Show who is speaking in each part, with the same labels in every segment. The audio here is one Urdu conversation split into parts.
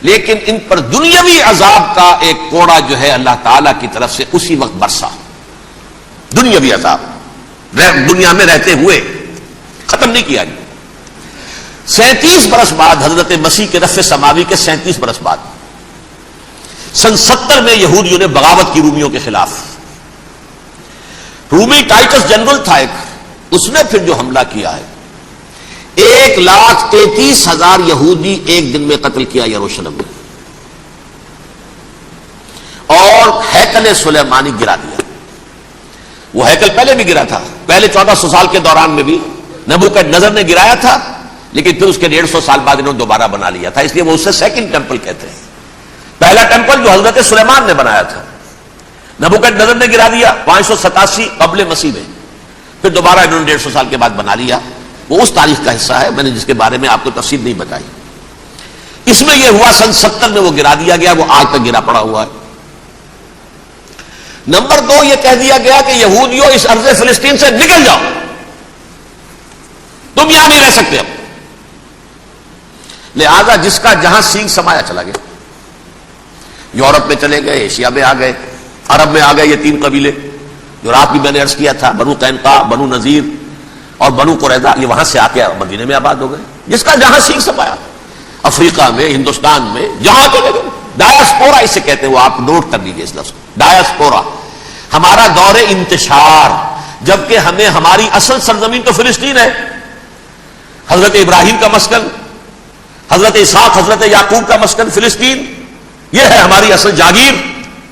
Speaker 1: لیکن ان پر دنیاوی عذاب کا ایک کوڑا جو ہے اللہ تعالی کی طرف سے اسی وقت برسا. دنیاوی عذاب دنیا میں رہتے ہوئے ختم نہیں کیا. 37 برس بعد حضرت مسیح کے رفع سماوی کے 37 برس بعد سن 70 میں یہودیوں نے بغاوت کی رومیوں کے خلاف. رومی ٹائٹس جنرل تھا ایک, اس نے پھر جو حملہ کیا ہے 1,33,000 یہودی ایک دن میں قتل کیا یروشلم میں, اور ہیکل سلیمانی گرا دیا. وہ ہیکل پہلے بھی گرا تھا, پہلے 1400 سال کے دوران میں بھی نبوکدنضر نے گرایا تھا, لیکن پھر اس کے 150 سال بعد انہوں نے دوبارہ بنا لیا تھا, اس لیے وہ اسے سیکنڈ ٹیمپل کہتے ہیں. پہلا ٹیمپل جو حضرت سلیمان نے بنایا تھا نبوکدنضر نے گرا دیا 587 قبل مسیح میں, پھر دوبارہ انہوں نے 150 سال کے بعد بنا لیا. وہ اس تاریخ کا حصہ ہے, میں نے جس کے بارے میں آپ کو تفصیل نہیں بتائی. اس میں یہ ہوا سن 70 میں وہ گرا دیا گیا, وہ آج تک گرا پڑا ہوا ہے. نمبر 2, یہ کہہ دیا گیا کہ یہودیوں اس ارض فلسطین سے نکل جاؤ, تم یہاں نہیں رہ سکتے اب. لہذا جس کا جہاں سینگ سمایا چلا گیا. یورپ میں چلے گئے, ایشیا میں آ گئے, عرب میں آ گئے. یہ 3 قبیلے جو رات بھی میں نے عرض کیا تھا, بنو قینقاع, بنو نذیر اور بنو قریظہ, یہ وہاں سے آ کے مدینے میں آباد ہو گئے. جس کا جہاں سینگ سمایا, افریقہ میں, ہندوستان میں, جہاں چلے گئے. ڈایاسپورا اسے کہتے ہیں, وہ آپ نوٹ کر لیجیے اس لفظ کو, ڈایاسپورا. ہمارا دور انتشار, جبکہ ہمیں ہماری اصل سرزمین تو فلسطین ہے, حضرت ابراہیم کا مسکن, حضرت اسحاق حضرت یعقوب کا مسکن فلسطین, یہ ہے ہماری اصل جاگیر,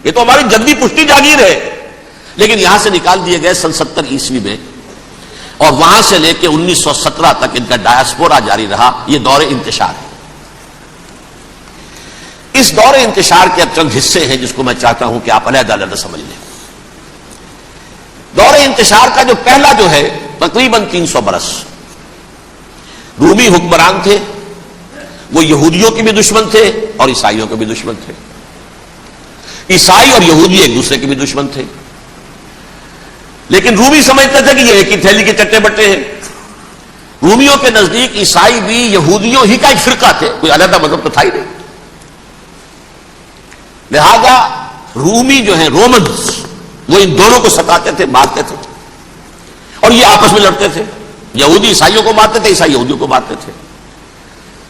Speaker 1: یہ تو ہماری جدی پشتی جاگیر ہے. لیکن یہاں سے نکال دیے گئے سن 70 عیسوی میں, اور وہاں سے لے کے 1917 تک ان کا ڈایاسپورا جاری رہا. یہ دور انتشار ہے. اس دور انتشار کے اب چند حصے ہیں جس کو میں چاہتا ہوں کہ آپ علیحدہ علیحدہ سمجھ لیں. دور انتشار کا جو پہلا جو ہے تقریباً 300 برس رومی حکمران تھے. وہ یہودیوں کے بھی دشمن تھے اور عیسائیوں کے بھی دشمن تھے. عیسائی اور یہودی ایک دوسرے کے بھی دشمن تھے, لیکن رومی سمجھتے تھے کہ یہ ایک ہی تھیلی کے چٹے بٹے ہیں. رومیوں کے نزدیک عیسائی بھی یہودیوں ہی کا ایک فرقہ تھے, کوئی علیحدہ مذہب تو تھا ہی نہیں. لہذا رومی جو ہیں رومنز, وہ ان دونوں کو ستاتے تھے, مارتے تھے, اور یہ آپس میں لڑتے تھے. یہودی عیسائیوں کو مارتے تھے, عیسائی یہودیوں کو مارتے تھے.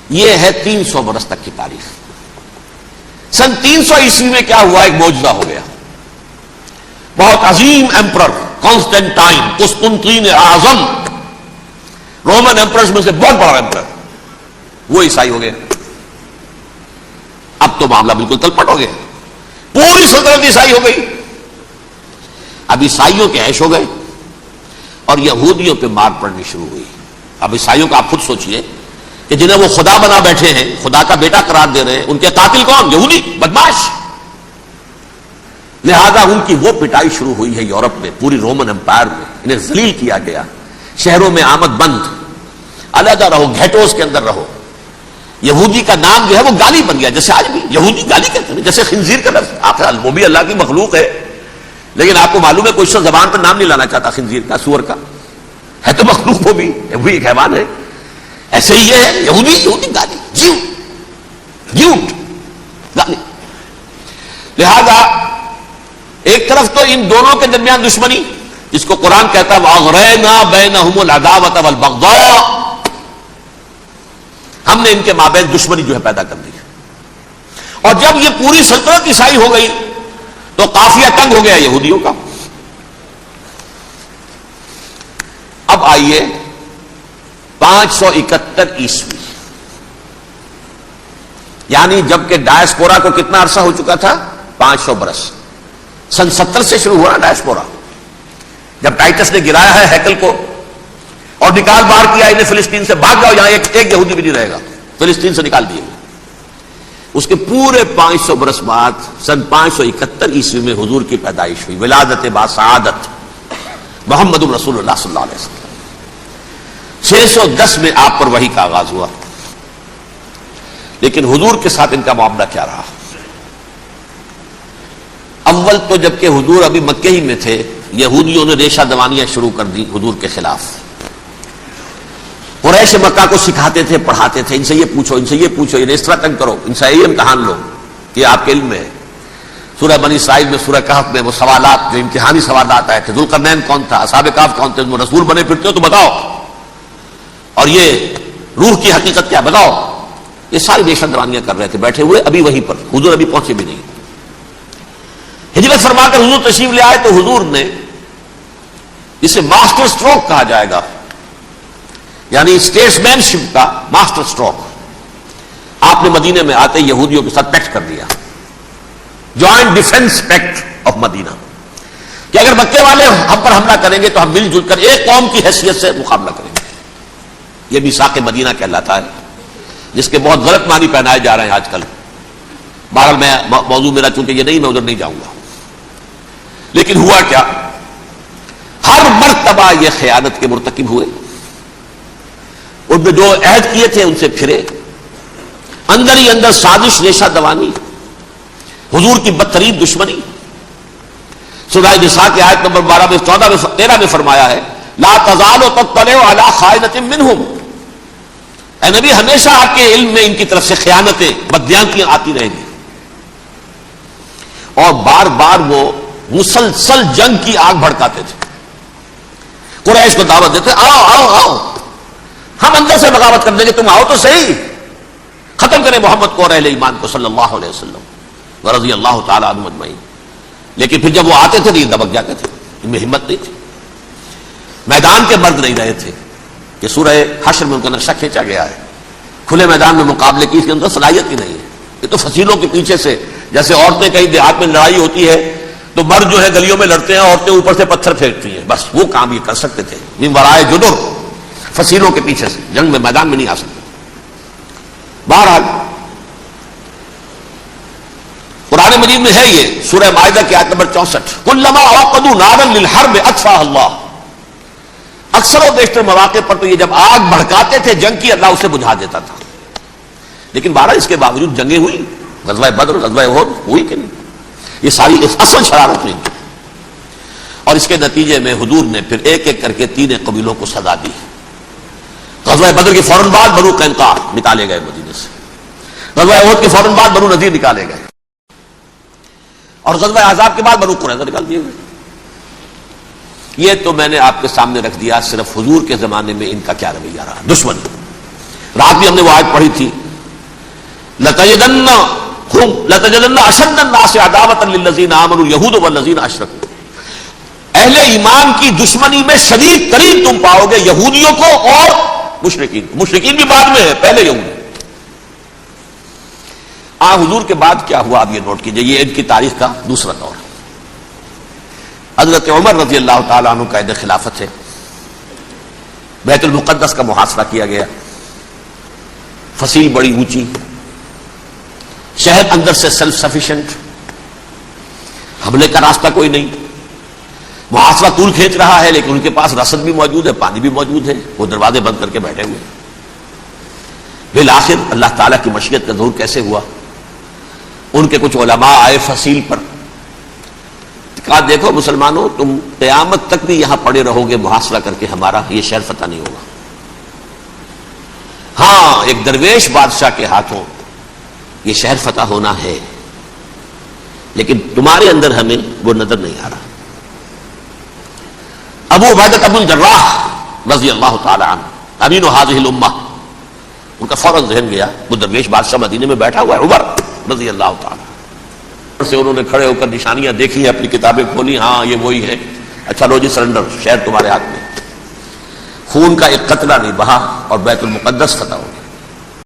Speaker 1: یہ ہے 300 برس تک کی تاریخ. سن 300 عیسوی میں کیا ہوا, ایک معجزہ ہو گیا. بہت عظیم ایمپرر کانسٹینٹائن, قسطنطین اعظم, رومن ایمپررز میں سے بہت بڑا ایمپرر, وہ عیسائی ہو گئے. اب تو معاملہ بالکل تلپٹ ہو گیا, پوری سلطنت عیسائی ہو گئی. اب عیسائیوں کے عیش ہو گئے اور یہودیوں پہ مار پڑنی شروع ہوئی. اب عیسائیوں کا آپ خود سوچئے کہ جنہیں وہ خدا بنا بیٹھے ہیں, خدا کا بیٹا قرار دے رہے ہیں, ان کے قاتل کون؟ یہودی بدماش. لہذا ان کی وہ پٹائی شروع ہوئی ہے یورپ میں, پوری رومن امپائر میں. انہیں ذلیل کیا گیا, شہروں میں آمد بند, علیحدہ رہو, گھیٹوز کے اندر رہو. یہودی کا نام جو ہے وہ گالی بن گیا, جیسے آج بھی یہودی گالی کہتے ہیں, جیسے خنزیر کا لفظ. آخر وہ بھی اللہ کی مخلوق ہے, لیکن آپ کو معلوم ہے کوئی شخص زبان پر نام نہیں لانا چاہتا خنزیر کا, سور کا. ہے تو مخلوق, وہ بھی ایک حیوان ہے. ایسے ہی یہ ہے یہودی, یہودی گالی, جھوٹ گالی. لہذا ایک طرف تو ان دونوں کے درمیان دشمنی, جس کو قرآن کہتا ہے وَأَغْرَيْنَا بَيْنَهُمُ الْعَدَاوَةَ وَالْبَغْضَاءَ, ہم نے ان کے مابین دشمنی جو ہے پیدا کر دی. اور جب یہ پوری سلطنت عیسائی ہو گئی تو قافیہ تنگ ہو گیا یہودیوں کا. اب آئیے 571 عیسوی, یعنی جبکہ ڈایاسپورا کو کتنا عرصہ ہو چکا تھا, 500 برس. سن 70 سے شروع ہوا ڈایاسپورا, جب ٹائٹس نے گرایا ہے ہیکل کو اور نکال باہر کیا انہیں فلسطین سے, بھاگ جاؤ, یہاں ایک یہودی بھی نہیں رہے گا, فلسطین سے نکال دیے. اس کے پورے 500 برس بعد سن 571 عیسوی میں حضور کی پیدائش ہوئی, ولادت باسعادت محمد رسول اللہ صلی اللہ علیہ وسلم. 610 میں آپ پر وحی کا آغاز ہوا. لیکن حضور کے ساتھ ان کا معاملہ کیا رہا؟ اول تو جبکہ حضور ابھی مکے ہی میں تھے, یہودیوں نے ریشہ دوانیاں شروع کر دی حضور کے خلاف. قریش قریش مکہ کو سکھاتے تھے، پڑھاتے تھے، ان سے یہ پوچھو، ان سے یہ پوچھو، انہیں اس طرح تنگ کرو، ان سے یہ امتحان لو، یہ آپ کے علم میں ہے۔ سورہ بنی اسرائیل میں، سورہ کہف میں وہ سوالات جو امتحانی سوالات آئے تھے، ذوالقرنین کون تھا، اصحاب کہف کون تھے، وہ رسول بنے پھرتے ہو تو بتاؤ، اور یہ روح کی حقیقت کیا بتاؤ، یہ ساری نیشن روانیاں کر رہے تھے بیٹھے ہوئے ابھی وہیں پر، حضور ابھی پہنچے بھی نہیں۔ ہجرت فرما کر حضور تشریف لے آئے تو حضور نے جسے ماسٹر سٹروک کہا جائے گا، یعنی اسٹیٹس مین شپ کا ماسٹر سٹروک، آپ نے مدینے میں آتے یہودیوں کے ساتھ پیکٹ کر دیا، جوائنٹ ڈیفنس پیکٹ آف مدینہ، کہ اگر مکے والے ہم پر حملہ کریں گے تو ہم مل جل کر ایک قوم کی حیثیت سے مقابلہ کریں گے۔ یہ میثاق مدینہ کہلاتا ہے، جس کے بہت غلط معنی پہنائے جا رہے ہیں آج کل۔ بہرحال میں موضوع میرا چونکہ یہ نہیں، میں ادھر نہیں جاؤں گا، لیکن ہوا کیا، ہر مرتبہ یہ خیانت کے مرتکب ہوئے، ان میں جو عہد کیے تھے ان سے پھرے، اندر ہی اندر سازش ریشہ دوانی، حضور کی بدترین دشمنی۔ سورہ نساء کی آیت نمبر 12 میں 14 میں 13 میں فرمایا ہے، لا تزال تطلع علی خائنۃ منہم، اے نبی ہمیشہ آپ کے علم میں ان کی طرف سے خیانتیں، بدیانتیاں آتی رہیں گی، اور بار بار وہ مسلسل جنگ کی آگ بھڑکاتے تھے۔ قریش کو دعوت دیتے، آؤ آؤ آؤ، ہم اندر سے بغاوت کر دیں گے، تم آؤ تو صحیح، ختم کریں محمد کو اور اہل ایمان کو صلی اللہ علیہ وسلم ورضی اللہ تعالی عنہم اجمعین۔ لیکن پھر جب وہ آتے تھے تو یہ دبک جاتے تھے، ان میں ہمت نہیں تھی، میدان کے مرد نہیں رہے تھے، کہ سورہ حشر میں ان کا نقشہ کھینچا گیا ہے، کھلے میدان میں مقابلے کی اس کے اندر صلاحیت ہی نہیں ہے، یہ تو فصیلوں کے پیچھے سے، جیسے عورتیں کہیں دیہات میں لڑائی ہوتی ہے تو مرد جو ہے گلیوں میں لڑتے ہیں، عورتیں اوپر سے پتھر پھینکتی ہیں، بس وہ کام یہ کر سکتے تھے، من ورائے جدر، فصیلوں کے پیچھے سے، جنگ میں میدان میں نہیں آ سکتے۔ بہرحال قرآن مجید میں ہے یہ سورہ مائدہ کی آیت نمبر 64، کلما اوقدوا نارا للحرب اطفاها اللہ، اکثر و بیشتر مواقع پر تو یہ جب آگ بھڑکاتے تھے جنگ کی، اللہ اسے بجھا دیتا تھا۔ لیکن بہرحال اس کے باوجود جنگیں ہوئی، غزوہ بدر، غزوہ احد ہوئی کہ نہیں، یہ ساری اصل شرارت ہوئی، اور اس کے نتیجے میں حضور نے پھر ایک ایک کر کے 3 قبیلوں کو سزا دی۔ غزوہ بدر کے فوراً بعد بنو قینقاع نکالے گئے مدینے سے، غزوہ احد کے فوراً بعد بنو نذیر نکالے گئے، اور غزوہ احزاب کے بعد بنو قریظہ نکال دیے گئے۔ یہ تو میں نے آپ کے سامنے رکھ دیا صرف حضور کے زمانے میں ان کا کیا رویہ رہا، دشمن۔ رات بھی ہم نے وہ آیت پڑھی تھی، لَتَجِدَنَّ أَشَدَّ النَّاسِ عَدَاوَةً لِلَّذِينَ آمَنُوا الْيَهُودُ وَالَّذِينَ أَشْرَكُوا، اہل ایمان کی دشمنی میں شدید ترین تم پاؤ گے یہودیوں کو اور مشرکین کو، مشرکین بھی بعد میں ہے، پہلے یہود۔ حضور کے بعد کیا ہوا آپ یہ نوٹ کیجئے، یہ ان کی تاریخ کا دوسرا دور۔ حضرت عمر رضی اللہ تعالیٰ عنہ کا عہد خلافت ہے، بیت المقدس کا محاصرہ کیا گیا، فصیل بڑی اونچی، شہر اندر سے سیلف سفیشینٹ، حملے کا راستہ کوئی نہیں، محاصرہ طول کھینچ رہا ہے، لیکن ان کے پاس رسد بھی موجود ہے، پانی بھی موجود ہے، وہ دروازے بند کر کے بیٹھے ہوئے۔ بالآخر اللہ تعالیٰ کی مشیت کا ظہور کیسے ہوا، ان کے کچھ علماء آئے فصیل پر، کہا دیکھو مسلمانوں، تم قیامت تک بھی یہاں پڑے رہو گے محاصرہ کر کے، ہمارا یہ شہر فتح نہیں ہوگا۔ ہاں ایک درویش بادشاہ کے ہاتھوں یہ شہر فتح ہونا ہے، لیکن تمہارے اندر ہمیں وہ نظر نہیں آ رہا۔ ابو عبیدہ بن الجراح رضی اللہ تعالی عنہ، امین هذه الامہ، ان کا فوراً ذہن گیا، وہ درویش بادشاہ مدینے میں بیٹھا ہوا ہے، عمر رضی اللہ تعالی سے انہوں نے کھڑے ہو کر نشانیاں دیکھی ہیں، اپنی کتابیں کھولی، ہاں یہ وہی ہے، اچھا لو جی سرنڈر، شہر تمہارے ہاتھ میں۔ خون کا ایک قطرہ نہیں بہا اور بیت المقدس فتح ہو گیا۔